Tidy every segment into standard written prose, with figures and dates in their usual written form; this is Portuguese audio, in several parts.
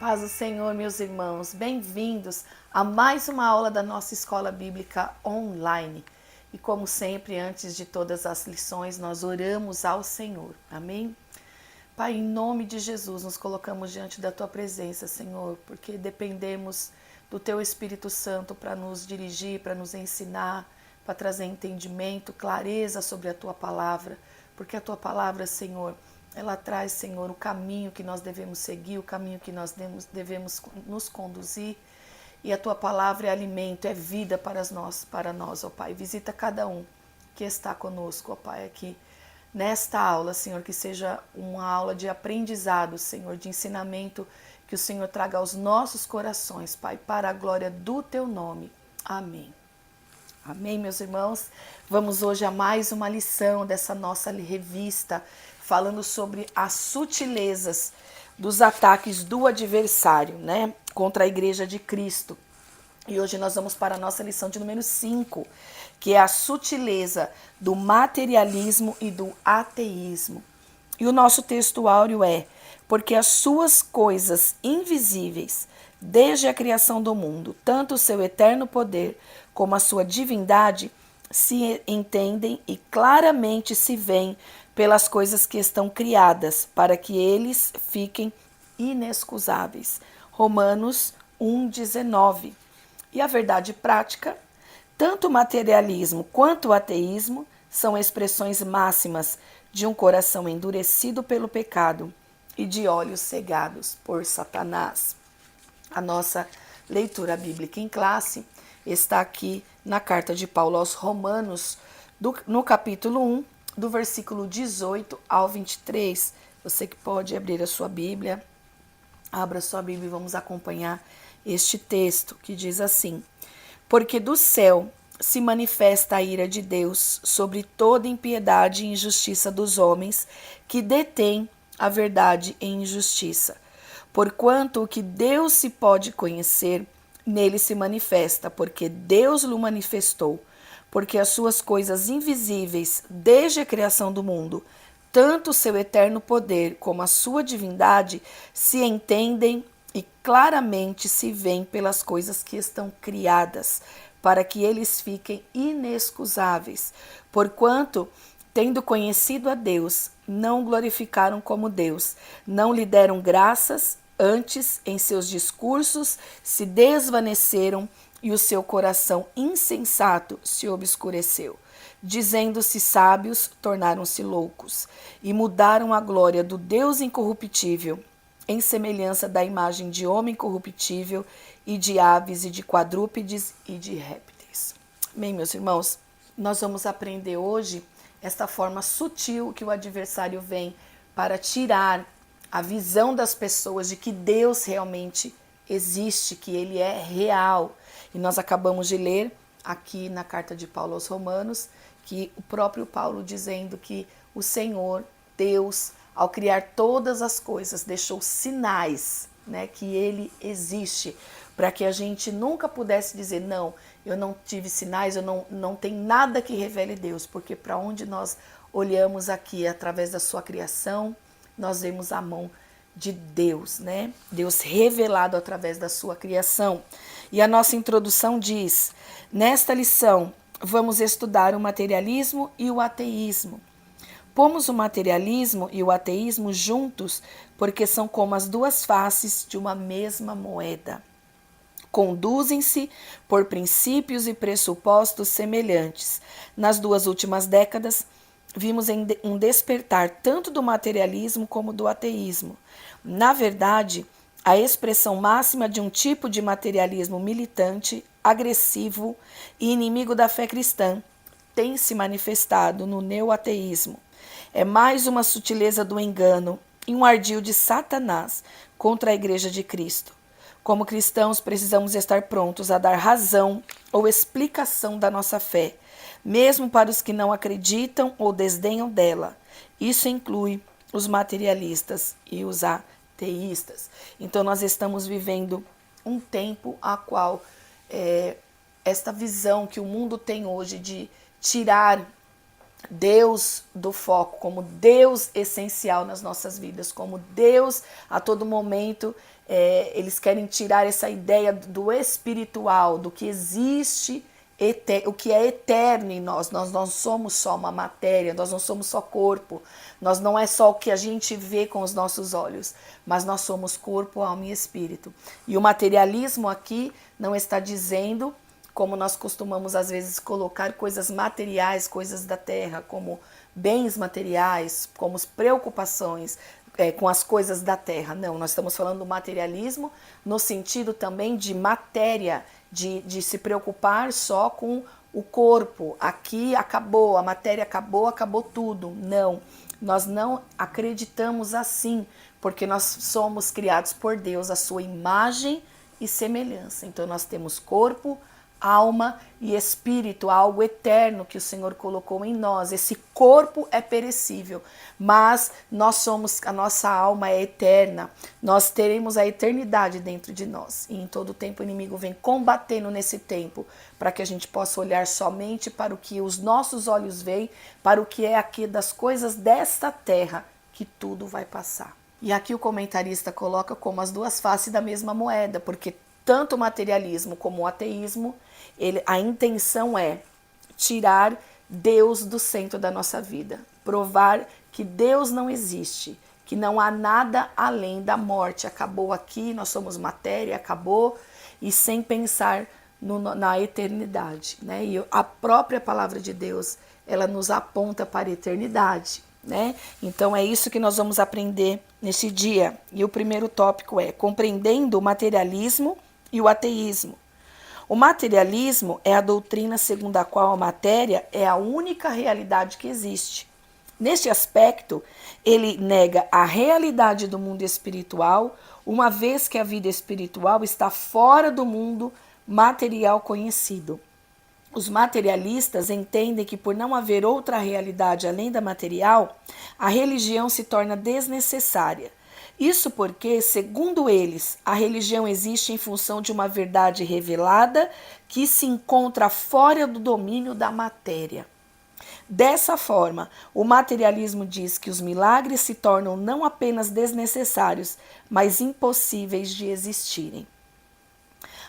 Paz do Senhor, meus irmãos, bem-vindos a mais uma aula da nossa Escola Bíblica Online. E como sempre, antes de todas as lições, nós oramos ao Senhor, amém? Pai, em nome de Jesus, nos colocamos diante da Tua presença, Senhor, porque dependemos do Teu Espírito Santo para nos dirigir, para nos ensinar, para trazer entendimento, clareza sobre a Tua Palavra, porque a Tua Palavra, Senhor, ela traz, Senhor, o caminho que nós devemos seguir, o caminho que nós devemos nos conduzir. E a Tua Palavra é alimento, é vida para nós, ó Pai. Visita cada um que está conosco, ó Pai, aqui nesta aula, Senhor, que seja uma aula de aprendizado, Senhor, de ensinamento, que o Senhor traga aos nossos corações, Pai, para a glória do Teu nome. Amém. Amém, meus irmãos? Vamos hoje a mais uma lição dessa nossa revista, falando sobre as sutilezas dos ataques do adversário, né, contra a Igreja de Cristo. E hoje nós vamos para a nossa lição de número 5, que é a sutileza do materialismo e do ateísmo. E o nosso texto áureo é: porque as suas coisas invisíveis, desde a criação do mundo, tanto o seu eterno poder como a sua divindade, se entendem e claramente se veem pelas coisas que estão criadas, para que eles fiquem inexcusáveis. Romanos 1,19. E a verdade prática: tanto o materialismo quanto o ateísmo são expressões máximas de um coração endurecido pelo pecado e de olhos cegados por Satanás. A nossa leitura bíblica em classe está aqui na carta de Paulo aos Romanos, no capítulo 1, do versículo 18 ao 23. Você que pode abrir a sua Bíblia, abra a sua Bíblia e vamos acompanhar este texto que diz assim: porque do céu se manifesta a ira de Deus sobre toda impiedade e injustiça dos homens que detêm a verdade em injustiça. Porquanto o que Deus se pode conhecer, nele se manifesta, porque Deus lhe manifestou. Porque as suas coisas invisíveis, desde a criação do mundo, tanto o seu eterno poder como a sua divindade, se entendem e claramente se veem pelas coisas que estão criadas, para que eles fiquem inexcusáveis. Porquanto, tendo conhecido a Deus, não o glorificaram como Deus, não lhe deram graças, antes, em seus discursos, se desvaneceram e o seu coração insensato se obscureceu. Dizendo-se sábios, tornaram-se loucos e mudaram a glória do Deus incorruptível em semelhança da imagem de homem corruptível e de aves e de quadrúpedes e de répteis. Bem, meus irmãos, nós vamos aprender hoje esta forma sutil que o adversário vem para tirar a visão das pessoas de que Deus realmente existe, que Ele é real. E nós acabamos de ler aqui na carta de Paulo aos Romanos, que o próprio Paulo dizendo que o Senhor, Deus, ao criar todas as coisas, deixou sinais, né, que Ele existe, para que a gente nunca pudesse dizer, não, eu não tive sinais, eu não tem nada que revele Deus, porque para onde nós olhamos aqui, através da sua criação, nós vemos a mão de Deus, né? Deus revelado através da sua criação. E a nossa introdução diz: nesta lição, vamos estudar o materialismo e o ateísmo. Pomos o materialismo e o ateísmo juntos porque são como as duas faces de uma mesma moeda. Conduzem-se por princípios e pressupostos semelhantes. Nas duas últimas décadas, vimos um despertar tanto do materialismo como do ateísmo. Na verdade, a expressão máxima de um tipo de materialismo militante, agressivo e inimigo da fé cristã tem se manifestado no neoateísmo. É mais uma sutileza do engano e um ardil de Satanás contra a Igreja de Cristo. Como cristãos, precisamos estar prontos a dar razão ou explicação da nossa fé, mesmo para os que não acreditam ou desdenham dela. Isso inclui os materialistas e os ateístas. Então, nós estamos vivendo um tempo a qual esta visão que o mundo tem hoje de tirar Deus do foco, como Deus essencial nas nossas vidas, como Deus a todo momento eles querem tirar essa ideia do espiritual, do que existe, o que é eterno em nós. Nós não somos só uma matéria, nós não somos só corpo, nós não é só o que a gente vê com os nossos olhos, mas nós somos corpo, alma e espírito. E o materialismo aqui não está dizendo, como nós costumamos às vezes colocar coisas materiais, coisas da terra, como bens materiais, como preocupações com as coisas da terra. Não, nós estamos falando do materialismo no sentido também de matéria, de se preocupar só com o corpo. Aqui acabou, a matéria acabou, acabou tudo. Não, nós não acreditamos assim, porque nós somos criados por Deus, a sua imagem e semelhança. Então nós temos corpo, alma e espírito, algo eterno que o Senhor colocou em nós. Esse corpo é perecível, mas a nossa alma é eterna. Nós teremos a eternidade dentro de nós. E em todo tempo o inimigo vem combatendo nesse tempo, para que a gente possa olhar somente para o que os nossos olhos veem, para o que é aqui das coisas desta terra, que tudo vai passar. E aqui o comentarista coloca como as duas faces da mesma moeda, porque tanto o materialismo como o ateísmo, a intenção é tirar Deus do centro da nossa vida, provar que Deus não existe, que não há nada além da morte. Acabou aqui, nós somos matéria, acabou, e sem pensar na eternidade, né? E a própria palavra de Deus, ela nos aponta para a eternidade, né? Então é isso que nós vamos aprender nesse dia. E o primeiro tópico é compreendendo o materialismo e o ateísmo. O materialismo é a doutrina segundo a qual a matéria é a única realidade que existe. Neste aspecto, ele nega a realidade do mundo espiritual, uma vez que a vida espiritual está fora do mundo material conhecido. Os materialistas entendem que, por não haver outra realidade além da material, a religião se torna desnecessária. Isso porque, segundo eles, a religião existe em função de uma verdade revelada que se encontra fora do domínio da matéria. Dessa forma, o materialismo diz que os milagres se tornam não apenas desnecessários, mas impossíveis de existirem.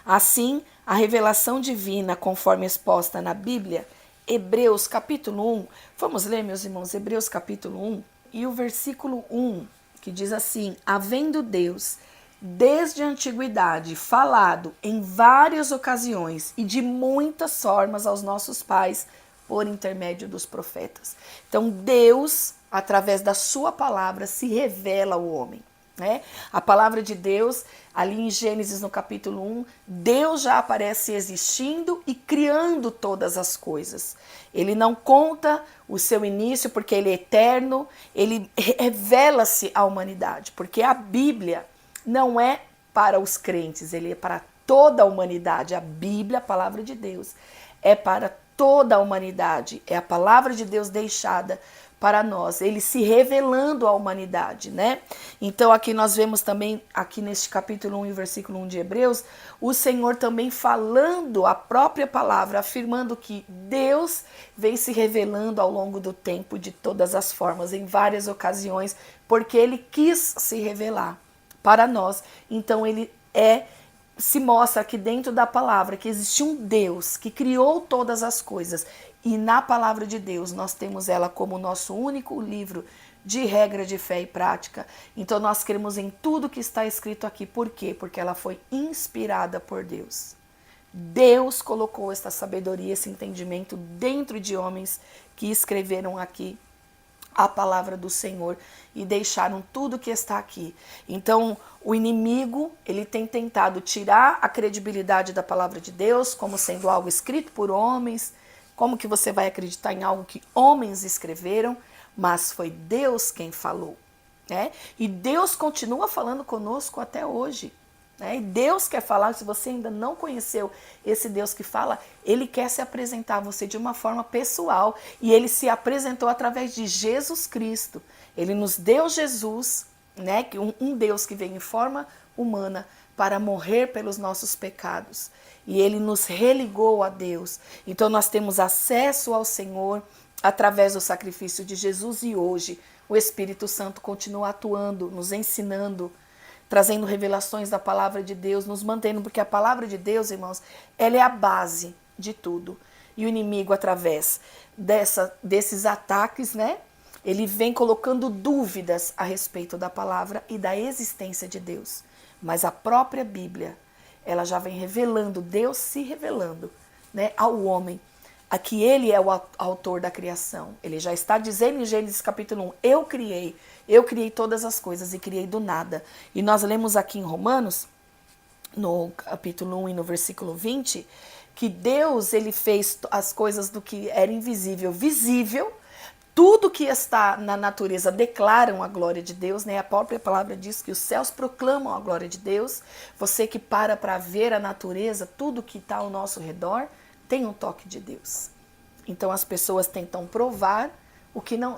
Assim, a revelação divina, conforme exposta na Bíblia, Hebreus capítulo 1, vamos ler, meus irmãos, Hebreus capítulo 1 e o versículo 1, que diz assim: havendo Deus, desde a antiguidade, falado em várias ocasiões e de muitas formas aos nossos pais, por intermédio dos profetas. Então, Deus, através da sua palavra, se revela ao homem, né? A palavra de Deus, ali em Gênesis, no capítulo 1, Deus já aparece existindo e criando todas as coisas. Ele não conta o seu início porque ele é eterno, ele revela-se à humanidade, porque a Bíblia não é para os crentes, ele é para toda a humanidade. A Bíblia, a palavra de Deus, é para toda a humanidade, é a palavra de Deus deixada para nós, ele se revelando à humanidade, né? Então aqui nós vemos também, aqui neste capítulo 1 e versículo 1 de Hebreus, o Senhor também falando a própria palavra, afirmando que Deus vem se revelando ao longo do tempo de todas as formas, em várias ocasiões, porque ele quis se revelar para nós. Então ele se mostra aqui dentro da palavra que existe um Deus que criou todas as coisas. E na palavra de Deus nós temos ela como nosso único livro de regra de fé e prática. Então nós cremos em tudo que está escrito aqui. Por quê? Porque ela foi inspirada por Deus. Deus colocou esta sabedoria, esse entendimento dentro de homens que escreveram aqui a palavra do Senhor e deixaram tudo que está aqui. Então, o inimigo, ele tem tentado tirar a credibilidade da palavra de Deus como sendo algo escrito por homens. Como que você vai acreditar em algo que homens escreveram? Mas foi Deus quem falou, né? E Deus continua falando conosco até hoje, né? E Deus quer falar, se você ainda não conheceu esse Deus que fala, ele quer se apresentar a você de uma forma pessoal. E ele se apresentou através de Jesus Cristo. Ele nos deu Jesus, né? Um Deus que veio em forma humana para morrer pelos nossos pecados. E ele nos religou a Deus. Então nós temos acesso ao Senhor através do sacrifício de Jesus. E hoje o Espírito Santo continua atuando, nos ensinando, trazendo revelações da palavra de Deus, nos mantendo, porque a palavra de Deus, irmãos, ela é a base de tudo. E o inimigo, através desses ataques, né? Ele vem colocando dúvidas a respeito da palavra e da existência de Deus. Mas a própria Bíblia, ela já vem revelando, Deus se revelando, né, ao homem, a que ele é o autor da criação. Ele já está dizendo em Gênesis capítulo 1, eu criei todas as coisas e criei do nada. E nós lemos aqui em Romanos, no capítulo 1 e no versículo 20, que Deus, ele fez as coisas do que era invisível, visível. Tudo que está na natureza declaram a glória de Deus, né? A própria palavra diz que os céus proclamam a glória de Deus. Você que para ver a natureza, tudo que está ao nosso redor, tem um toque de Deus. Então as pessoas tentam provar o que não...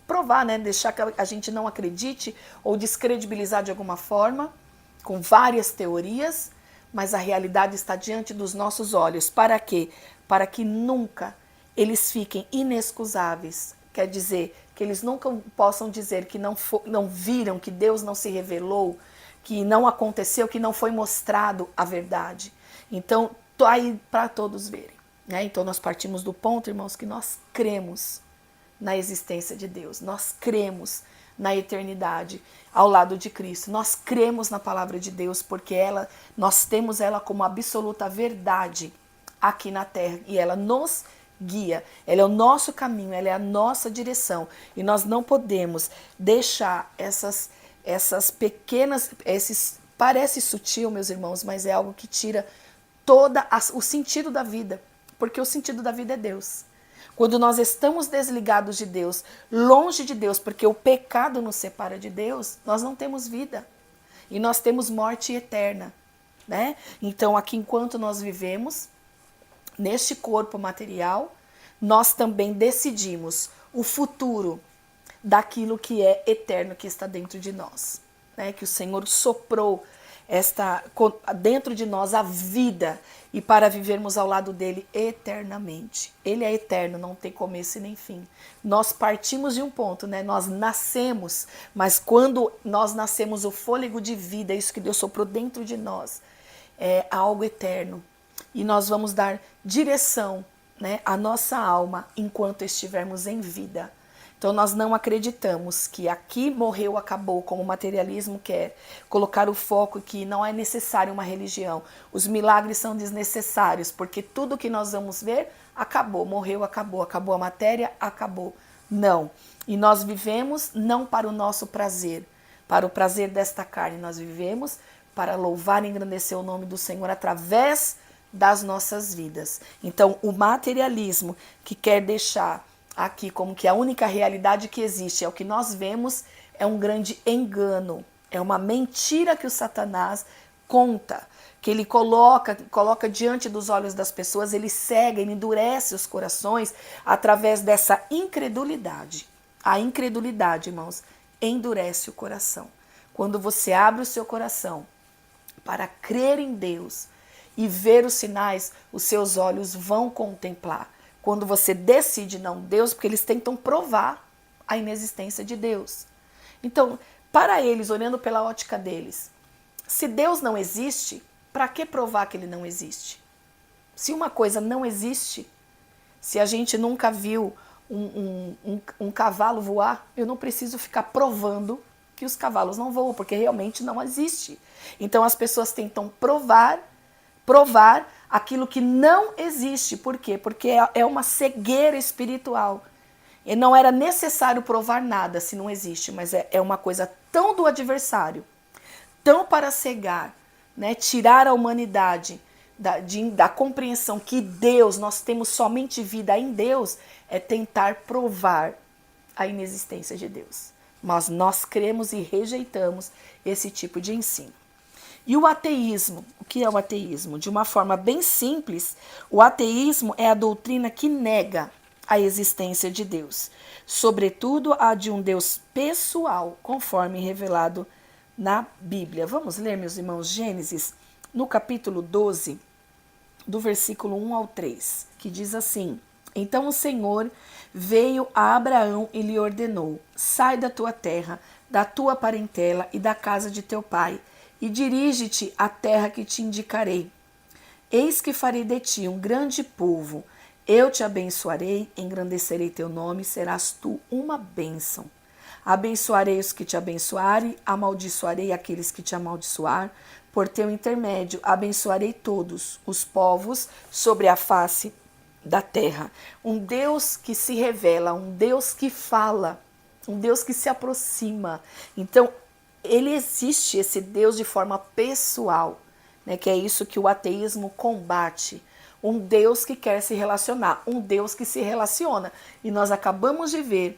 provar, né? Deixar que a gente não acredite ou descredibilizar de alguma forma, com várias teorias, mas a realidade está diante dos nossos olhos. Para quê? Para que nunca eles fiquem inexcusáveis. Quer dizer, que eles nunca possam dizer que não viram, que Deus não se revelou, que não aconteceu, que não foi mostrado a verdade. Então, tô aí para todos verem, né? Então, nós partimos do ponto, irmãos, que nós cremos na existência de Deus. Nós cremos na eternidade ao lado de Cristo. Nós cremos na palavra de Deus porque nós temos ela como absoluta verdade aqui na terra e ela nos guia, ela é o nosso caminho, ela é a nossa direção e nós não podemos deixar essas pequenas, parece sutil, meus irmãos, mas é algo que tira o sentido da vida, porque o sentido da vida é Deus. Quando nós estamos desligados de Deus, longe de Deus, porque o pecado nos separa de Deus, nós não temos vida e nós temos morte eterna, né? Então aqui enquanto nós vivemos neste corpo material, nós também decidimos o futuro daquilo que é eterno que está dentro de nós, né? Que o Senhor soprou dentro de nós a vida e para vivermos ao lado dele eternamente. Ele é eterno, não tem começo e nem fim. Nós partimos de um ponto, né? Nós nascemos, mas quando nós nascemos o fôlego de vida, isso que Deus soprou dentro de nós, é algo eterno. E nós vamos dar direção, né, à nossa alma enquanto estivermos em vida. Então nós não acreditamos que aqui morreu, acabou, como o materialismo quer colocar o foco que não é necessário uma religião. Os milagres são desnecessários, porque tudo que nós vamos ver, acabou, morreu, acabou a matéria, acabou. Não. E nós vivemos não para o nosso prazer, para o prazer desta carne, nós vivemos para louvar e engrandecer o nome do Senhor através das nossas vidas. Então, o materialismo que quer deixar aqui como que a única realidade que existe é o que nós vemos, é um grande engano, é uma mentira que o Satanás conta, que ele coloca diante dos olhos das pessoas, ele cega, ele endurece os corações através dessa incredulidade. A incredulidade, irmãos, endurece o coração. Quando você abre o seu coração para crer em Deus e ver os sinais, os seus olhos vão contemplar. Quando você decide não Deus, porque eles tentam provar a inexistência de Deus. Então, para eles, olhando pela ótica deles, se Deus não existe, para que provar que ele não existe? Se uma coisa não existe, se a gente nunca viu um cavalo voar, eu não preciso ficar provando que os cavalos não voam, porque realmente não existe. Então as pessoas tentam provar aquilo que não existe. Por quê? Porque é uma cegueira espiritual. E não era necessário provar nada se não existe, mas é uma coisa tão do adversário, tão para cegar, né? Tirar a humanidade da compreensão que Deus, nós temos somente vida em Deus, é tentar provar a inexistência de Deus. Mas nós cremos e rejeitamos esse tipo de ensino. E o ateísmo, o que é o ateísmo? De uma forma bem simples, o ateísmo é a doutrina que nega a existência de Deus, sobretudo a de um Deus pessoal, conforme revelado na Bíblia. Vamos ler, meus irmãos, Gênesis, no capítulo 12, do versículo 1 ao 3, que diz assim: Então o Senhor veio a Abraão e lhe ordenou: Sai da tua terra, da tua parentela e da casa de teu pai, e dirige-te à terra que te indicarei. Eis que farei de ti um grande povo, eu te abençoarei, engrandecerei teu nome, serás tu uma bênção. Abençoarei os que te abençoarem, amaldiçoarei aqueles que te amaldiçoar. Por teu intermédio, abençoarei todos os povos sobre a face da terra. Um Deus que se revela, um Deus que fala, um Deus que se aproxima. Então, ele existe, esse Deus, de forma pessoal, né? Que é isso que o ateísmo combate. Um Deus que quer se relacionar, um Deus que se relaciona. E nós acabamos de ver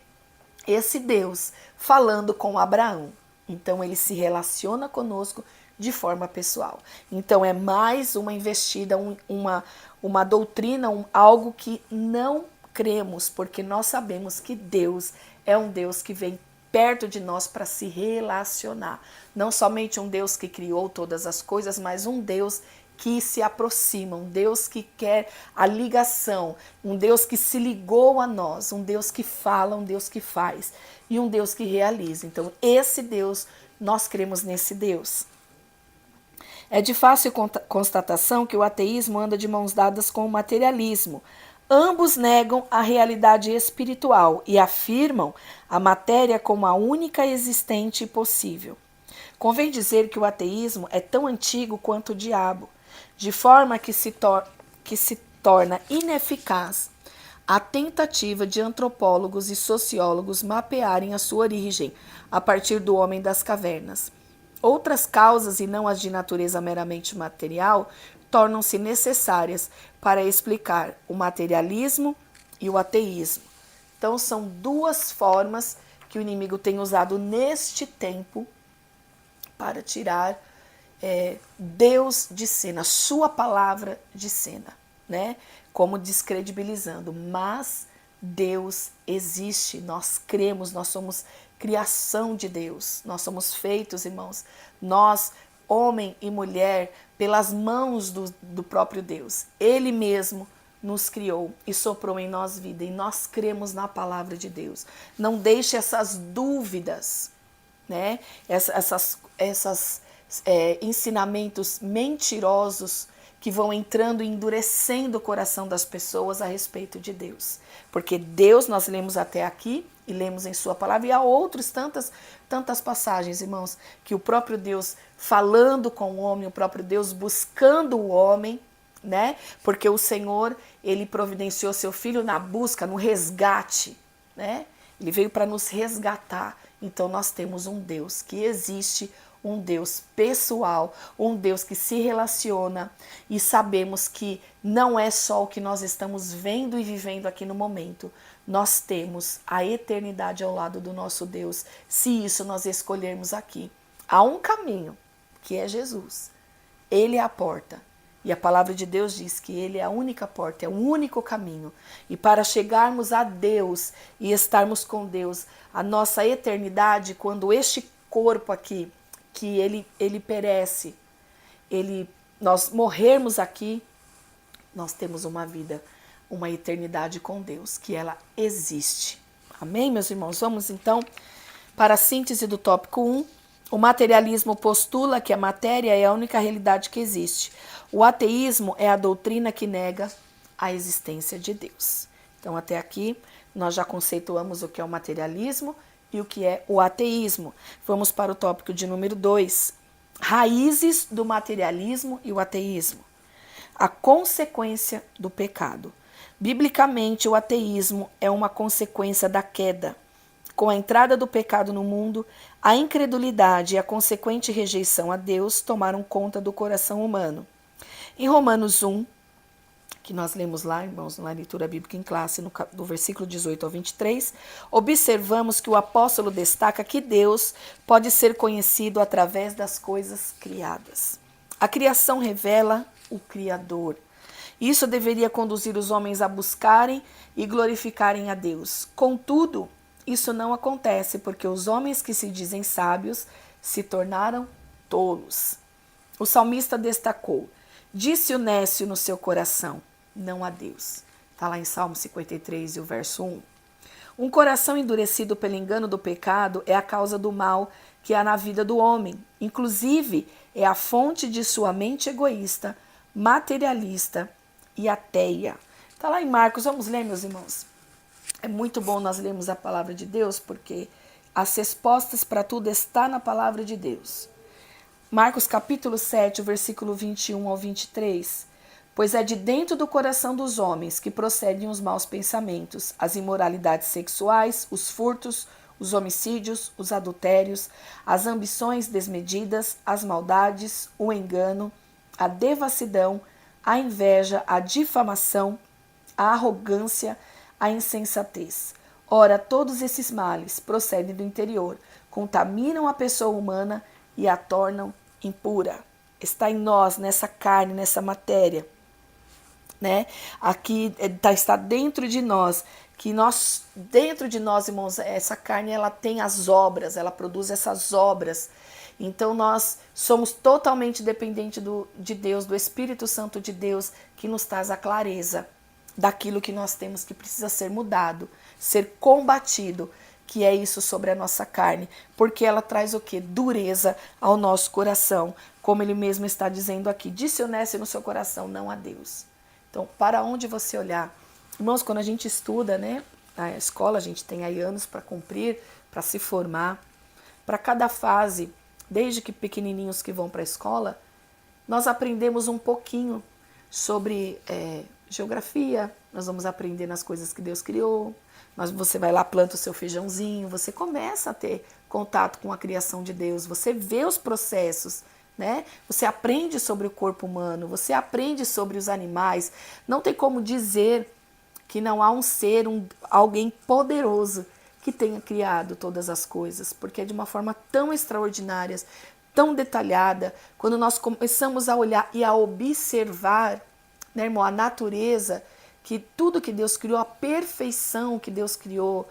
esse Deus falando com Abraão. Então ele se relaciona conosco de forma pessoal. Então é mais uma investida, uma doutrina, algo que não cremos, porque nós sabemos que Deus é um Deus que vem perto de nós para se relacionar. Não somente um Deus que criou todas as coisas, mas um Deus que se aproxima, um Deus que quer a ligação, um Deus que se ligou a nós, um Deus que fala, um Deus que faz e um Deus que realiza. Então, esse Deus, nós cremos nesse Deus. É de fácil constatação que o ateísmo anda de mãos dadas com o materialismo. Ambos negam a realidade espiritual e afirmam a matéria como a única existente e possível. Convém dizer que o ateísmo é tão antigo quanto o diabo, de forma que se torna ineficaz a tentativa de antropólogos e sociólogos mapearem a sua origem a partir do homem das cavernas. Outras causas, e não as de natureza meramente material, tornam-se necessárias para explicar o materialismo e o ateísmo. Então, são duas formas que o inimigo tem usado neste tempo para tirar Deus de cena, sua palavra de cena, né? Como descredibilizando. Mas Deus existe, nós cremos, nós somos criação de Deus, nós somos feitos, irmãos, nós, homem e mulher, pelas mãos do próprio Deus. Ele mesmo nos criou e soprou em nós vida, e nós cremos na palavra de Deus. Não deixe essas dúvidas, né? Essas ensinamentos mentirosos que vão entrando e endurecendo o coração das pessoas a respeito de Deus. Porque Deus, nós lemos até aqui e lemos em sua palavra, e há outras tantas passagens, irmãos, que o próprio Deus falando com o homem, o próprio Deus buscando o homem, né? Porque o Senhor, ele providenciou seu filho na busca, no resgate, né? Ele veio para nos resgatar. Então nós temos um Deus que existe, um Deus pessoal, um Deus que se relaciona, e sabemos que não é só o que nós estamos vendo e vivendo aqui no momento. Nós temos a eternidade ao lado do nosso Deus, se isso nós escolhermos aqui. Há um caminho, que é Jesus. Ele é a porta. E a palavra de Deus diz que ele é a única porta, é o único caminho. E para chegarmos a Deus e estarmos com Deus, a nossa eternidade, quando este corpo aqui, que ele perece, nós morrermos aqui, nós temos uma vida, uma eternidade com Deus, que ela existe. Amém, meus irmãos? Vamos então para a síntese do tópico 1. O materialismo postula que a matéria é a única realidade que existe. O ateísmo é a doutrina que nega a existência de Deus. Então, até aqui, nós já conceituamos o que é o materialismo e o que é o ateísmo. Vamos para o tópico de número 2. Raízes do materialismo e o ateísmo. A consequência do pecado. Biblicamente, o ateísmo é uma consequência da queda. Com a entrada do pecado no mundo, a incredulidade e a consequente rejeição a Deus tomaram conta do coração humano. Em Romanos 1, que nós lemos lá, irmãos, na leitura bíblica em classe, do versículo 18 ao 23, observamos que o apóstolo destaca que Deus pode ser conhecido através das coisas criadas. A criação revela o Criador. Isso deveria conduzir os homens a buscarem e glorificarem a Deus. Contudo, isso não acontece porque os homens que se dizem sábios se tornaram tolos. O salmista destacou: disse o nécio no seu coração, não a Deus. Está lá em Salmo 53 e o verso 1. Um coração endurecido pelo engano do pecado é a causa do mal que há na vida do homem. Inclusive, é a fonte de sua mente egoísta, materialista e ateia. Está lá em Marcos, vamos ler, meus irmãos. É muito bom nós lermos a palavra de Deus, porque as respostas para tudo está na palavra de Deus. Marcos capítulo 7, versículo 21 ao 23. Pois é de dentro do coração dos homens que procedem os maus pensamentos, as imoralidades sexuais, os furtos, os homicídios, os adultérios, as ambições desmedidas, as maldades, o engano, a devassidão, a inveja, a difamação, a arrogância, a insensatez. Ora, todos esses males procedem do interior, contaminam a pessoa humana e a tornam impura. Está em nós, nessa carne, nessa matéria, né? Aqui está dentro de nós, que nós, dentro de nós, irmãos, essa carne ela tem as obras, ela produz essas obras. Então nós somos totalmente dependentes de Deus, do Espírito Santo de Deus, que nos traz a clareza daquilo que nós temos que precisa ser mudado, ser combatido, que é isso sobre a nossa carne, porque ela traz o quê? Dureza ao nosso coração, como ele mesmo está dizendo aqui, disse-honeste no seu coração, não a Deus. Então, para onde você olhar? Irmãos, quando a gente estuda, né, na escola, a gente tem aí anos para cumprir, para se formar, para cada fase, desde que pequenininhos que vão para a escola, nós aprendemos um pouquinho sobre geografia, nós vamos aprender nas coisas que Deus criou, você vai lá, planta o seu feijãozinho, você começa a ter contato com a criação de Deus, você vê os processos, né? Você aprende sobre o corpo humano, você aprende sobre os animais. Não tem como dizer que não há um ser, alguém poderoso que tenha criado todas as coisas, porque é de uma forma tão extraordinária, tão detalhada. Quando nós começamos a olhar e a observar, né, irmão, a natureza, que tudo que Deus criou, a perfeição que Deus criou,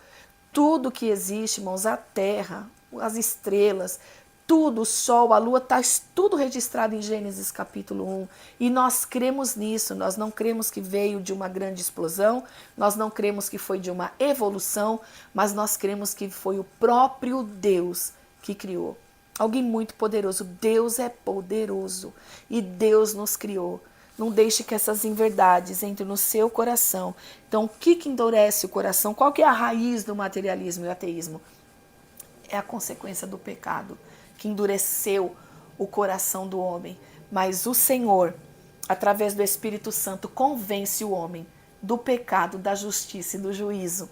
tudo que existe, irmãos, a terra, as estrelas, tudo, o sol, a lua, está tudo registrado em Gênesis capítulo 1. E nós cremos nisso, nós não cremos que veio de uma grande explosão, nós não cremos que foi de uma evolução, mas nós cremos que foi o próprio Deus que criou. Alguém muito poderoso. Deus é poderoso e Deus nos criou. Não deixe que essas inverdades entrem no seu coração. Então, o que endurece o coração? Qual que é a raiz do materialismo e ateísmo? É a consequência do pecado, que endureceu o coração do homem. Mas o Senhor, através do Espírito Santo, convence o homem do pecado, da justiça e do juízo.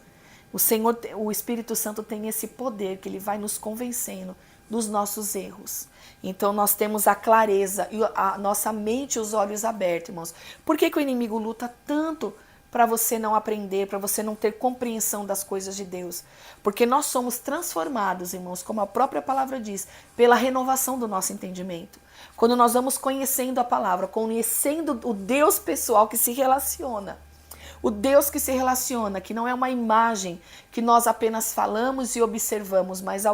O Senhor, o Espírito Santo tem esse poder que ele vai nos convencendo dos nossos erros. Então nós temos a clareza e a nossa mente e os olhos abertos, irmãos. Por que o inimigo luta tanto para você não aprender, para você não ter compreensão das coisas de Deus? Porque nós somos transformados, irmãos, como a própria palavra diz, pela renovação do nosso entendimento. Quando nós vamos conhecendo a palavra, conhecendo o Deus pessoal que se relaciona, o Deus que se relaciona, que não é uma imagem que nós apenas falamos e observamos, mas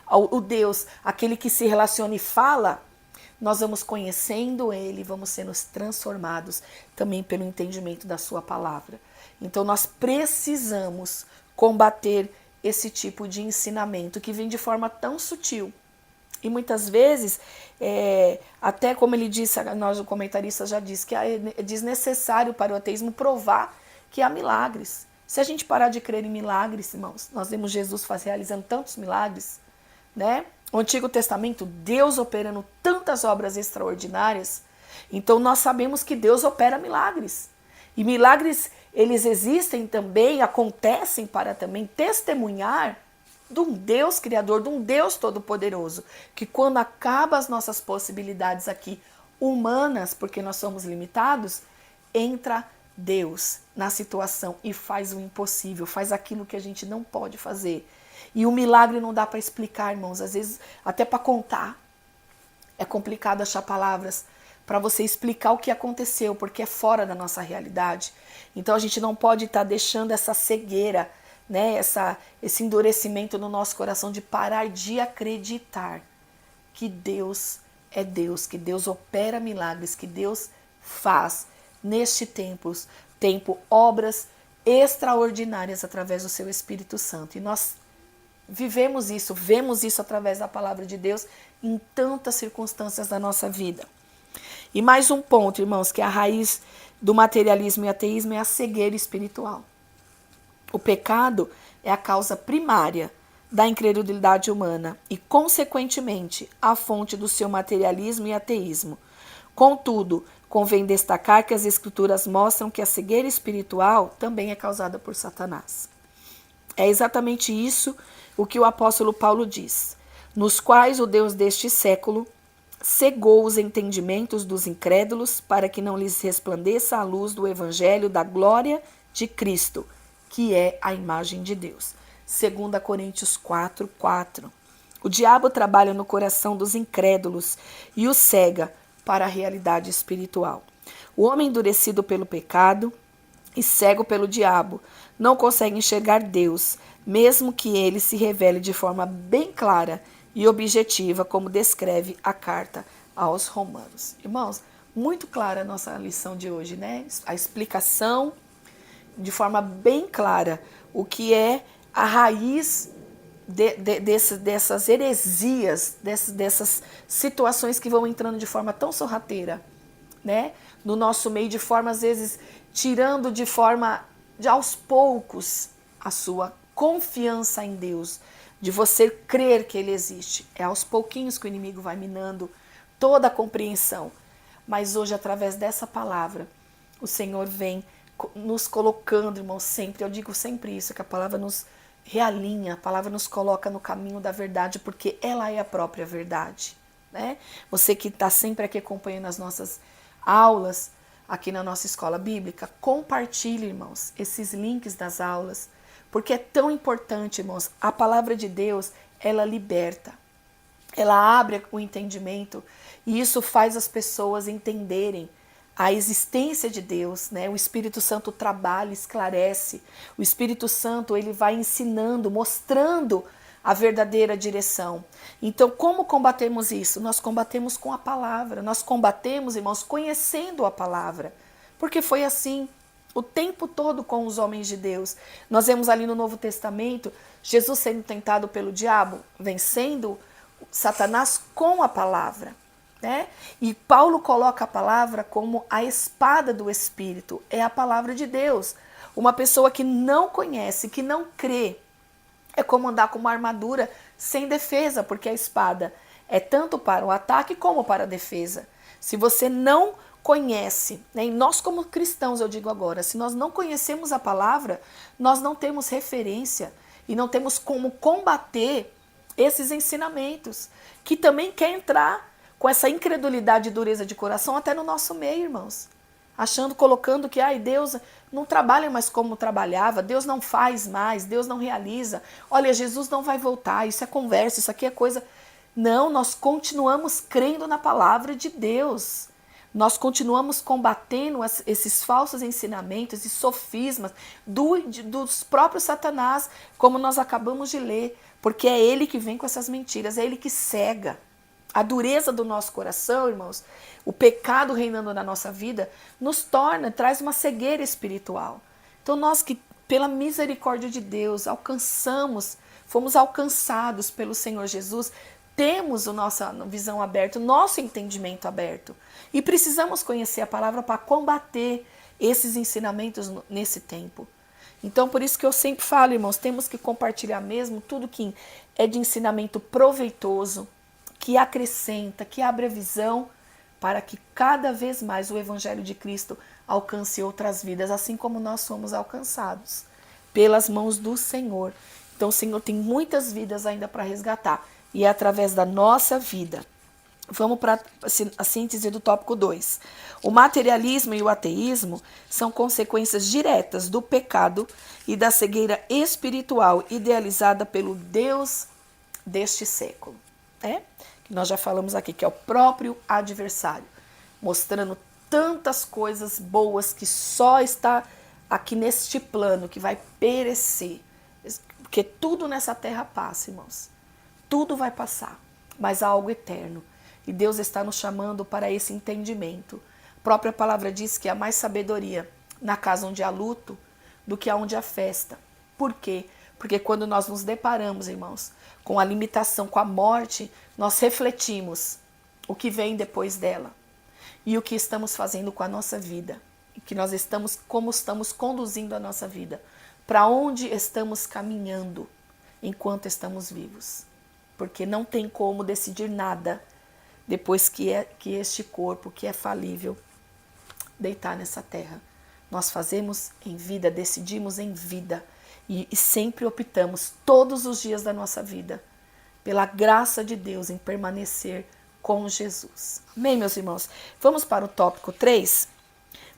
o Deus, aquele que se relaciona e fala, nós vamos conhecendo Ele, vamos sendo transformados também pelo entendimento da sua palavra. Então nós precisamos combater esse tipo de ensinamento que vem de forma tão sutil. E muitas vezes, até como ele disse, o comentarista já disse, que é desnecessário para o ateísmo provar que há milagres. Se a gente parar de crer em milagres, irmãos, nós vemos Jesus realizando tantos milagres, né? O Antigo Testamento, Deus operando tantas obras extraordinárias. Então nós sabemos que Deus opera milagres. E milagres, eles existem também, acontecem para também testemunhar de um Deus criador, de um Deus todo-poderoso, que quando acaba as nossas possibilidades aqui humanas, porque nós somos limitados, entra Deus na situação e faz o impossível, faz aquilo que a gente não pode fazer. E o milagre não dá para explicar, irmãos, às vezes até para contar. É complicado achar palavras para você explicar o que aconteceu, porque é fora da nossa realidade. Então a gente não pode estar deixando essa cegueira, né, esse endurecimento no nosso coração de parar de acreditar que Deus é Deus, que Deus opera milagres, que Deus faz neste tempo obras extraordinárias através do seu Espírito Santo. E nós vivemos isso, vemos isso através da palavra de Deus em tantas circunstâncias da nossa vida. E mais um ponto, irmãos, que a raiz do materialismo e ateísmo é a cegueira espiritual. O pecado é a causa primária da incredulidade humana e, consequentemente, a fonte do seu materialismo e ateísmo. Contudo, convém destacar que as Escrituras mostram que a cegueira espiritual também é causada por Satanás. É exatamente isso o que o apóstolo Paulo diz, nos quais o Deus deste século cegou os entendimentos dos incrédulos para que não lhes resplandeça a luz do evangelho da glória de Cristo, que é a imagem de Deus. 2 Coríntios 4:4. O diabo trabalha no coração dos incrédulos e os cega para a realidade espiritual. O homem endurecido pelo pecado e cego pelo diabo não consegue enxergar Deus, mesmo que ele se revele de forma bem clara e objetiva, como descreve a carta aos Romanos. Irmãos, muito clara a nossa lição de hoje, né? A explicação de forma bem clara o que é a raiz dessas heresias, dessas situações que vão entrando de forma tão sorrateira, né? No nosso meio, de forma, às vezes, tirando de forma, aos poucos, a sua confiança em Deus, de você crer que Ele existe. É aos pouquinhos que o inimigo vai minando toda a compreensão. Mas hoje, através dessa palavra, o Senhor vem nos colocando, irmãos, sempre, eu digo sempre isso, que a palavra nos realinha, a palavra nos coloca no caminho da verdade, porque ela é a própria verdade, né? Você que está sempre aqui acompanhando as nossas aulas, aqui na nossa escola bíblica, compartilhe, irmãos, esses links das aulas, porque é tão importante, irmãos. A palavra de Deus, ela liberta, ela abre o entendimento, e isso faz as pessoas entenderem a existência de Deus, né? O Espírito Santo trabalha, esclarece. O Espírito Santo, ele vai ensinando, mostrando a verdadeira direção. Então, como combatemos isso? Nós combatemos com a palavra. Nós combatemos, irmãos, conhecendo a palavra. Porque foi assim o tempo todo com os homens de Deus. Nós vemos ali no Novo Testamento, Jesus sendo tentado pelo diabo, vencendo Satanás com a palavra. Né? E Paulo coloca a palavra como a espada do Espírito, é a palavra de Deus. Uma pessoa que não conhece, que não crê, é como andar com uma armadura sem defesa, porque a espada é tanto para o ataque como para a defesa. Se você não conhece, né? E nós como cristãos, eu digo agora, se nós não conhecemos a palavra, nós não temos referência e não temos como combater esses ensinamentos, que também quer entrar com essa incredulidade e dureza de coração até no nosso meio, irmãos. Achando, colocando que Deus não trabalha mais como trabalhava, Deus não faz mais, Deus não realiza. Olha, Jesus não vai voltar, isso é conversa, isso aqui é coisa... Não, nós continuamos crendo na palavra de Deus. Nós continuamos combatendo esses falsos ensinamentos e sofismas dos próprios Satanás, como nós acabamos de ler, porque é ele que vem com essas mentiras, é ele que cega. A dureza do nosso coração, irmãos, o pecado reinando na nossa vida, nos traz uma cegueira espiritual. Então nós que, pela misericórdia de Deus, fomos alcançados pelo Senhor Jesus, temos a nossa visão aberta, o nosso entendimento aberto. E precisamos conhecer a palavra para combater esses ensinamentos nesse tempo. Então, por isso que eu sempre falo, irmãos, temos que compartilhar mesmo tudo que é de ensinamento proveitoso, que acrescenta, que abre a visão para que cada vez mais o Evangelho de Cristo alcance outras vidas, assim como nós fomos alcançados pelas mãos do Senhor. Então o Senhor tem muitas vidas ainda para resgatar, e é através da nossa vida. Vamos para a síntese do tópico 2. O materialismo e o ateísmo são consequências diretas do pecado e da cegueira espiritual idealizada pelo Deus deste século, né? Que nós já falamos aqui, que é o próprio adversário, mostrando tantas coisas boas que só está aqui neste plano, que vai perecer. Porque tudo nessa terra passa, irmãos. Tudo vai passar, mas há algo eterno. E Deus está nos chamando para esse entendimento. A própria palavra diz que há mais sabedoria na casa onde há luto do que aonde há festa. Por quê? Porque quando nós nos deparamos, irmãos, com a limitação, com a morte, nós refletimos o que vem depois dela e o que estamos fazendo com a nossa vida, e que nós estamos, como estamos conduzindo a nossa vida, para onde estamos caminhando enquanto estamos vivos. Porque não tem como decidir nada depois que este corpo, que é falível, deitar nessa terra. Nós fazemos em vida, decidimos em vida e sempre optamos todos os dias da nossa vida pela graça de Deus em permanecer com Jesus. Amém, meus irmãos? Vamos para o tópico 3.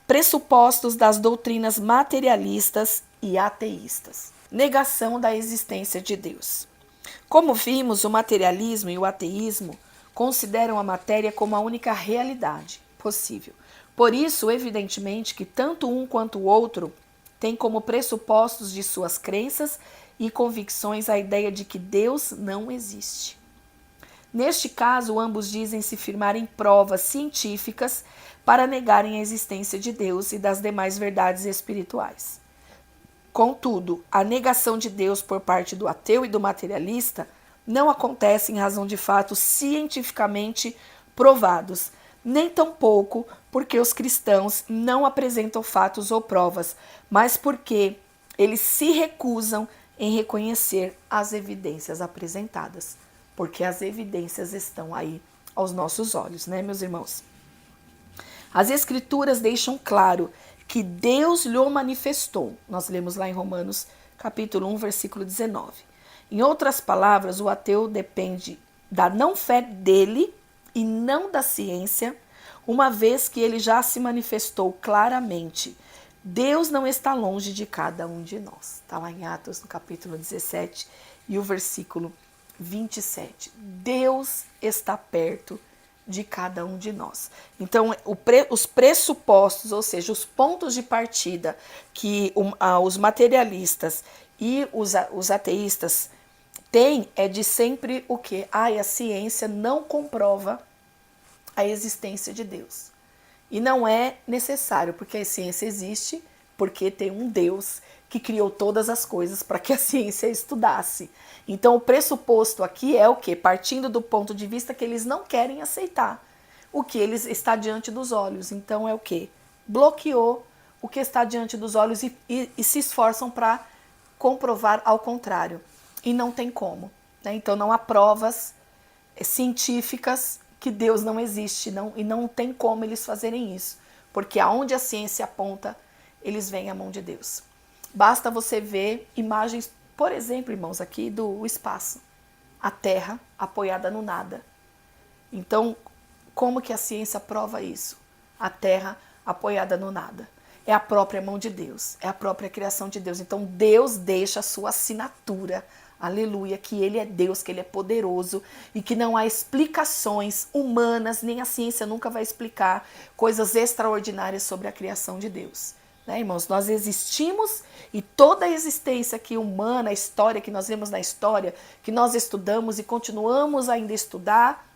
Pressupostos das doutrinas materialistas e ateístas. Negação da existência de Deus. Como vimos, o materialismo e o ateísmo consideram a matéria como a única realidade possível. Por isso, evidentemente, que tanto um quanto o outro têm como pressupostos de suas crenças e convicções a ideia de que Deus não existe. Neste caso, ambos dizem se firmar em provas científicas para negarem a existência de Deus e das demais verdades espirituais. Contudo, a negação de Deus por parte do ateu e do materialista não acontece em razão de fatos cientificamente provados, nem tampouco porque os cristãos não apresentam fatos ou provas, mas porque eles se recusam em reconhecer as evidências apresentadas, porque as evidências estão aí aos nossos olhos, né, meus irmãos? As Escrituras deixam claro que Deus lhe manifestou. Nós lemos lá em Romanos, capítulo 1, versículo 19. Em outras palavras, o ateu depende da não-fé dele e não da ciência, uma vez que ele já se manifestou claramente. Deus não está longe de cada um de nós. Está lá em Atos, no capítulo 17, e o versículo 27. Deus está perto de cada um de nós. Então, os pressupostos, ou seja, os pontos de partida que os materialistas e os ateístas têm é de sempre o quê? A ciência não comprova a existência de Deus. E não é necessário, porque a ciência existe, porque tem um Deus que criou todas as coisas para que a ciência estudasse. Então, o pressuposto aqui é o quê? Partindo do ponto de vista que eles não querem aceitar o que eles está diante dos olhos. Então, é o quê? Bloqueou o que está diante dos olhos e se esforçam para comprovar ao contrário. E não tem como, né? Então, não há provas científicas que Deus não existe, e não tem como eles fazerem isso. Porque aonde a ciência aponta, eles veem a mão de Deus. Basta você ver imagens, por exemplo, irmãos, aqui do espaço. A Terra apoiada no nada. Então, como que a ciência prova isso? A Terra apoiada no nada. É a própria mão de Deus, é a própria criação de Deus. Então, Deus deixa a sua assinatura, aleluia, que Ele é Deus, que Ele é poderoso e que não há explicações humanas, nem a ciência nunca vai explicar coisas extraordinárias sobre a criação de Deus. Né, irmãos? Nós existimos e toda a existência aqui humana, a história que nós vemos na história, que nós estudamos e continuamos ainda a estudar,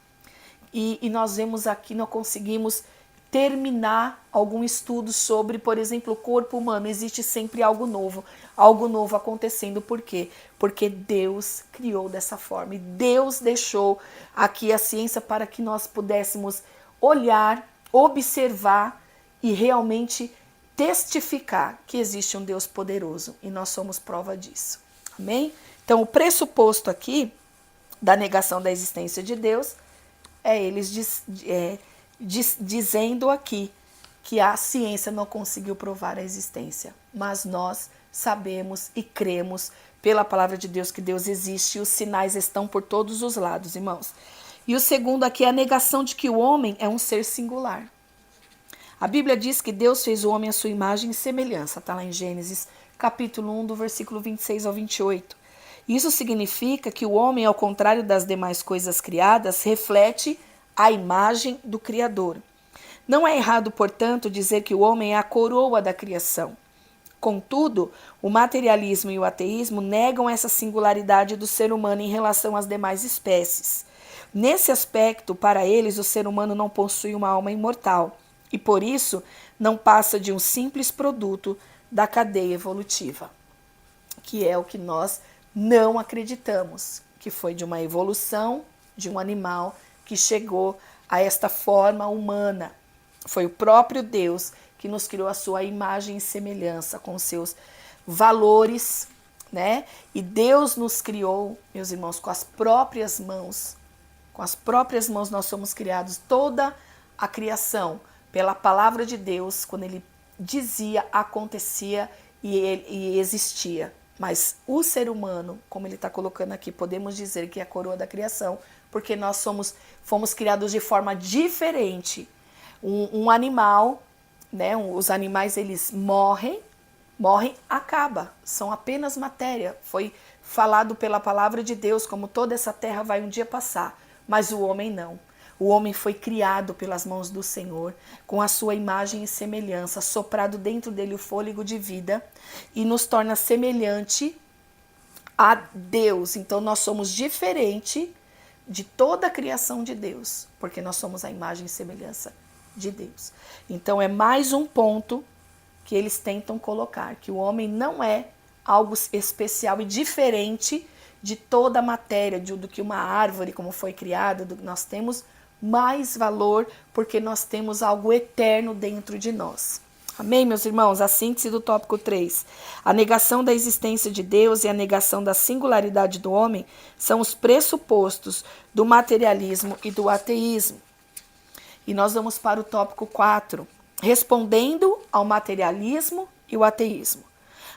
e nós vemos aqui, nós conseguimos terminar algum estudo sobre, por exemplo, o corpo humano. Existe sempre algo novo acontecendo. Por quê? Porque Deus criou dessa forma. E Deus deixou aqui a ciência para que nós pudéssemos olhar, observar e realmente testificar que existe um Deus poderoso. E nós somos prova disso. Amém? Então, o pressuposto aqui da negação da existência de Deus é eles dizendo aqui que a ciência não conseguiu provar a existência, mas nós sabemos e cremos pela palavra de Deus que Deus existe e os sinais estão por todos os lados, irmãos. E o segundo aqui é a negação de que o homem é um ser singular. A Bíblia diz que Deus fez o homem à sua imagem e semelhança, está lá em Gênesis, capítulo 1, do versículo 26 ao 28. Isso significa que o homem, ao contrário das demais coisas criadas, reflete a imagem do Criador. Não é errado, portanto, dizer que o homem é a coroa da criação. Contudo, o materialismo e o ateísmo negam essa singularidade do ser humano em relação às demais espécies. Nesse aspecto, para eles, o ser humano não possui uma alma imortal e, por isso, não passa de um simples produto da cadeia evolutiva, que é o que nós não acreditamos, que foi de uma evolução de um animal que chegou a esta forma humana. Foi o próprio Deus que nos criou a sua imagem e semelhança, com seus valores, né? E Deus nos criou, meus irmãos, com as próprias mãos. Com as próprias mãos nós somos criados. Toda a criação, pela palavra de Deus, quando ele dizia, acontecia e existia. Mas o ser humano, como ele está colocando aqui, podemos dizer que é a coroa da criação, porque nós fomos criados de forma diferente. Um animal, né, os animais eles morrem, acaba, são apenas matéria. Foi falado pela palavra de Deus, como toda essa terra vai um dia passar, mas o homem não. O homem foi criado pelas mãos do Senhor, com a sua imagem e semelhança, soprado dentro dele o fôlego de vida e nos torna semelhante a Deus. Então nós somos diferente de toda a criação de Deus, porque nós somos a imagem e semelhança de Deus. Então é mais um ponto que eles tentam colocar, que o homem não é algo especial e diferente de toda a matéria, do que uma árvore, como foi criada. Nós temos mais valor porque nós temos algo eterno dentro de nós. Amém, meus irmãos? A síntese do tópico 3. A negação da existência de Deus e a negação da singularidade do homem são os pressupostos do materialismo e do ateísmo. E nós vamos para o tópico 4, respondendo ao materialismo e o ateísmo,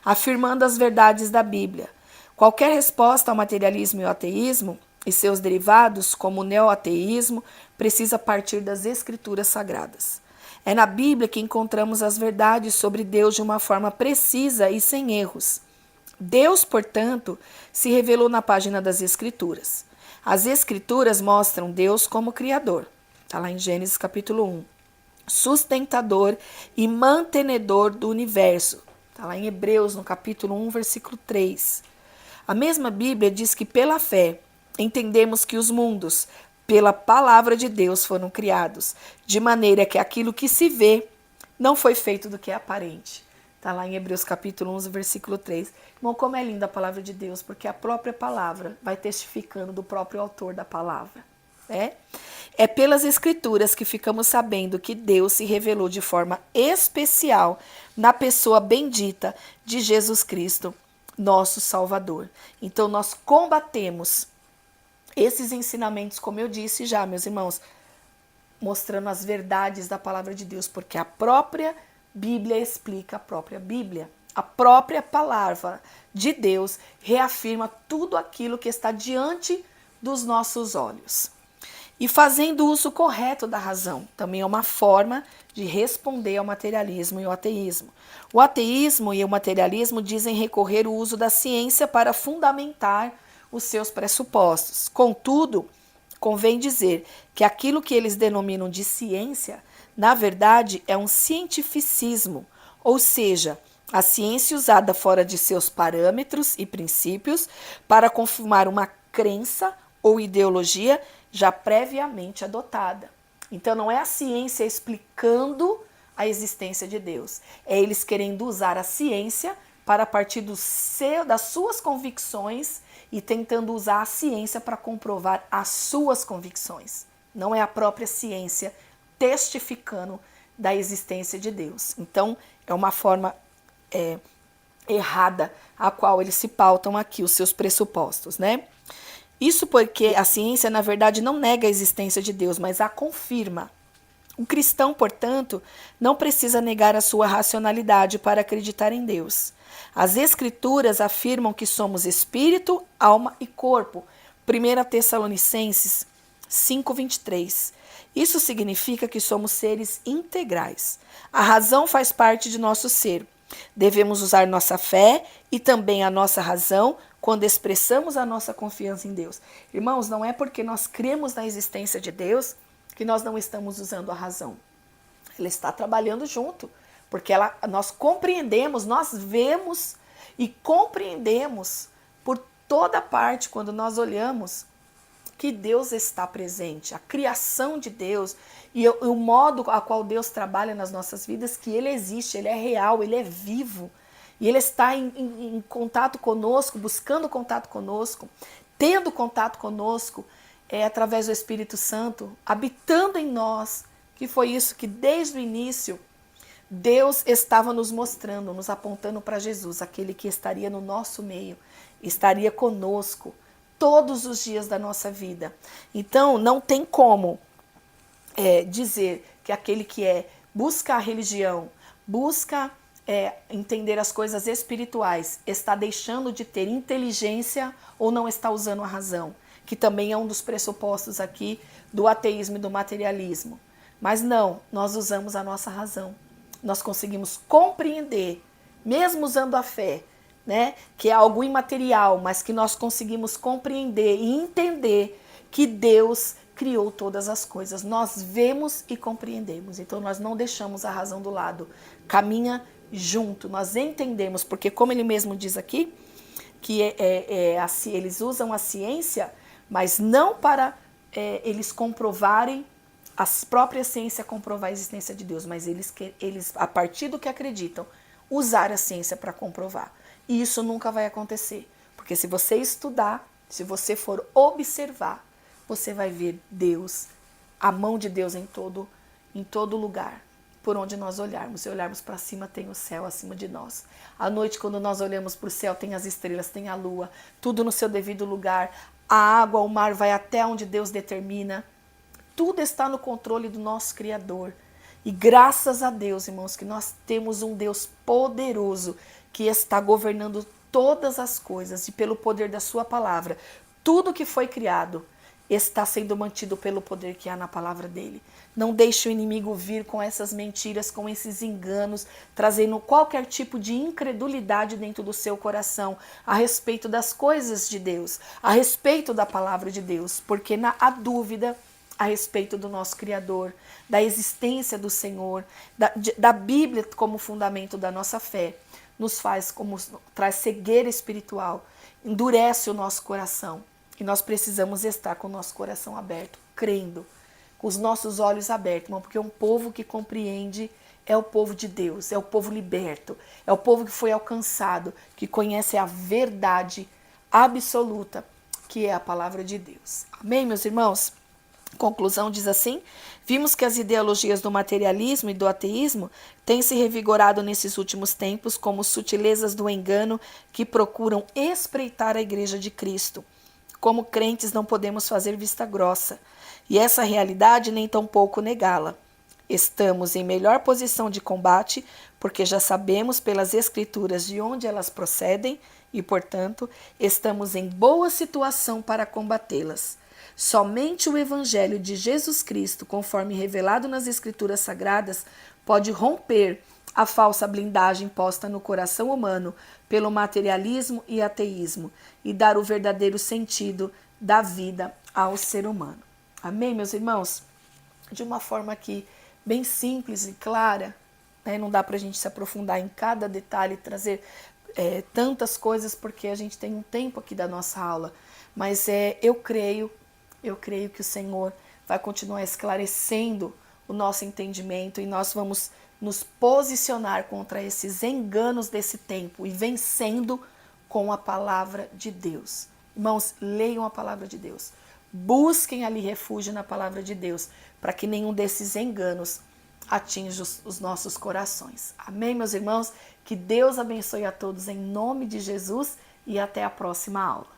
afirmando as verdades da Bíblia. Qualquer resposta ao materialismo e ao ateísmo e seus derivados, como o neoateísmo, precisa partir das Escrituras Sagradas. É na Bíblia que encontramos as verdades sobre Deus de uma forma precisa e sem erros. Deus, portanto, se revelou na página das Escrituras. As Escrituras mostram Deus como Criador. Está lá em Gênesis capítulo 1. Sustentador e mantenedor do universo. Está lá em Hebreus, no capítulo 1, versículo 3. A mesma Bíblia diz que pela fé entendemos que os mundos, pela palavra de Deus, foram criados, de maneira que aquilo que se vê não foi feito do que é aparente. Está lá em Hebreus capítulo 11, versículo 3. Irmão, como é linda a palavra de Deus, porque a própria palavra vai testificando do próprio autor da palavra. É pelas Escrituras que ficamos sabendo que Deus se revelou de forma especial na pessoa bendita de Jesus Cristo, nosso Salvador. Então nós combatemos esses ensinamentos, como eu disse já, meus irmãos, mostrando as verdades da palavra de Deus, porque a própria Bíblia explica a própria Bíblia. A própria palavra de Deus reafirma tudo aquilo que está diante dos nossos olhos. E fazendo uso correto da razão, também é uma forma de responder ao materialismo e ao ateísmo. O ateísmo e o materialismo dizem recorrer o uso da ciência para fundamentar os seus pressupostos. Contudo, convém dizer que aquilo que eles denominam de ciência, na verdade, é um cientificismo, ou seja, a ciência usada fora de seus parâmetros e princípios para confirmar uma crença ou ideologia já previamente adotada. Então não é a ciência explicando a existência de Deus, é eles querendo usar a ciência para partir das suas convicções e tentando usar a ciência para comprovar as suas convicções. Não é a própria ciência testificando da existência de Deus. Então é uma forma errada a qual eles se pautam aqui, os seus pressupostos, né? Isso porque a ciência, na verdade, não nega a existência de Deus, mas a confirma. O cristão, portanto, não precisa negar a sua racionalidade para acreditar em Deus. As Escrituras afirmam que somos espírito, alma e corpo. 1 Tessalonicenses 5:23. Isso significa que somos seres integrais. A razão faz parte de nosso ser. Devemos usar nossa fé e também a nossa razão quando expressamos a nossa confiança em Deus. Irmãos, não é porque nós cremos na existência de Deus que nós não estamos usando a razão. Ela está trabalhando junto, porque nós compreendemos, nós vemos e compreendemos por toda parte quando nós olhamos que Deus está presente, a criação de Deus e o modo a qual Deus trabalha nas nossas vidas, que Ele existe, Ele é real, Ele é vivo. E Ele está em contato conosco, buscando contato conosco, tendo contato conosco, através do Espírito Santo, habitando em nós, que foi isso que desde o início Deus estava nos mostrando, nos apontando para Jesus, aquele que estaria no nosso meio, estaria conosco todos os dias da nossa vida. Então, não tem como dizer que aquele que busca a religião, busca entender as coisas espirituais, está deixando de ter inteligência ou não está usando a razão, que também é um dos pressupostos aqui do ateísmo e do materialismo. Mas não, nós usamos a nossa razão. Nós conseguimos compreender, mesmo usando a fé, né, que é algo imaterial, mas que nós conseguimos compreender e entender que Deus criou todas as coisas. Nós vemos e compreendemos, então nós não deixamos a razão do lado. Caminha junto, nós entendemos, porque como ele mesmo diz aqui, que eles usam a ciência, mas não para eles comprovarem a própria ciência comprovar a existência de Deus, mas eles, a partir do que acreditam, usar a ciência para comprovar. E isso nunca vai acontecer, porque se você estudar, se você for observar, você vai ver Deus, a mão de Deus em todo lugar, por onde nós olharmos. Se olharmos para cima, tem o céu acima de nós. À noite, quando nós olhamos para o céu, tem as estrelas, tem a lua, tudo no seu devido lugar. A água, o mar vai até onde Deus determina. Tudo está no controle do nosso Criador. E graças a Deus, irmãos, que nós temos um Deus poderoso que está governando todas as coisas e pelo poder da sua palavra. Tudo que foi criado está sendo mantido pelo poder que há na palavra dele. Não deixe o inimigo vir com essas mentiras, com esses enganos, trazendo qualquer tipo de incredulidade dentro do seu coração a respeito das coisas de Deus, a respeito da palavra de Deus, porque a dúvida a respeito do nosso Criador, da existência do Senhor, da Bíblia como fundamento da nossa fé, traz cegueira espiritual, endurece o nosso coração. E nós precisamos estar com o nosso coração aberto, crendo, com os nossos olhos abertos, irmão, porque um povo que compreende é o povo de Deus, é o povo liberto, é o povo que foi alcançado, que conhece a verdade absoluta, que é a palavra de Deus. Amém, meus irmãos? Conclusão diz assim: vimos que as ideologias do materialismo e do ateísmo têm se revigorado nesses últimos tempos como sutilezas do engano que procuram espreitar a Igreja de Cristo. Como crentes não podemos fazer vista grossa, e essa realidade nem tampouco negá-la. Estamos em melhor posição de combate, porque já sabemos pelas Escrituras de onde elas procedem e, portanto, estamos em boa situação para combatê-las. Somente o Evangelho de Jesus Cristo, conforme revelado nas Escrituras Sagradas, pode romper a falsa blindagem posta no coração humano pelo materialismo e ateísmo e dar o verdadeiro sentido da vida ao ser humano. Amém, meus irmãos? De uma forma aqui bem simples e clara, né? Não dá para a gente se aprofundar em cada detalhe e trazer tantas coisas, porque a gente tem um tempo aqui da nossa aula, mas eu creio que o Senhor vai continuar esclarecendo o nosso entendimento e nós vamos nos posicionar contra esses enganos desse tempo e vencendo com a palavra de Deus. Irmãos, leiam a palavra de Deus. Busquem ali refúgio na palavra de Deus, para que nenhum desses enganos atinja os nossos corações. Amém, meus irmãos? Que Deus abençoe a todos em nome de Jesus e até a próxima aula.